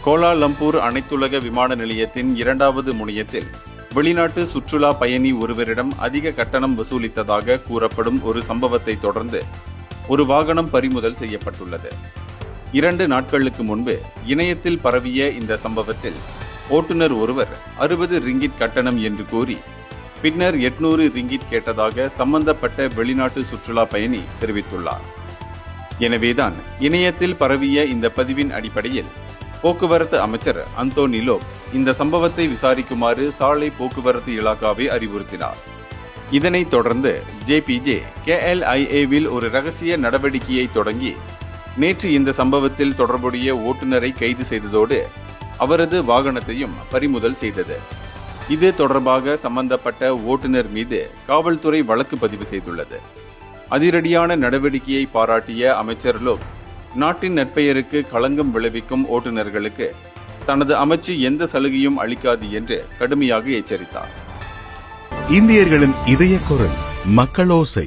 Kuala Lumpur அனைத்துலக விமான நிலையத்தின் 2வது முனையத்தில் வெளிநாட்டு சுற்றுலா பயணி ஒருவரிடம் அதிக கட்டணம் வசூலித்ததாக கூறப்படும் ஒரு சம்பவத்தை தொடர்ந்து ஒரு வாகனம் பறிமுதல் செய்யப்பட்டுள்ளது. 2 நாட்களுக்கு முன்பு இணையத்தில் பரவிய இந்த சம்பவத்தில் ஓட்டுநர் ஒருவர் 60 ரிங்கிட் கட்டணம் என்று கூறி பின்னர் 800 ரிங்கிட் கேட்டதாக சம்பந்தப்பட்ட வெளிநாட்டு சுற்றுலா பயணி தெரிவித்துள்ளார். எனவேதான் இணையத்தில் பரவிய இந்த பதிவின் அடிப்படையில் போக்குவரத்து அமைச்சர் அந்தோனி லோப் இந்த சம்பவத்தை விசாரிக்குமாறு சாலை போக்குவரத்து இலாகாவை அறிவுறுத்தினார். இதனைத் தொடர்ந்து ஜேபிஜே KLIA-வில் ஒரு ரகசிய நடவடிக்கையை தொடங்கி நேற்று இந்த சம்பவத்தில் தொடர்புடைய ஓட்டுநரை கைது செய்ததோடு அவரது வாகனத்தையும் பறிமுதல் செய்தது. இது தொடர்பாக சம்பந்தப்பட்ட ஓட்டுநர் மீது காவல்துறை வழக்கு பதிவு செய்துள்ளது. அதிரடியான நடவடிக்கையை பாராட்டிய அமைச்சர் லோப் நாட்டின் நற்பெயருக்கு களங்கம் விளைவிக்கும் ஓட்டுநர்களுக்கு தனது அமைச்சு எந்த சலுகையும் அளிக்காது என்று கடுமையாக எச்சரித்தார். இந்தியர்களின் இதய குரல் மக்களோசை.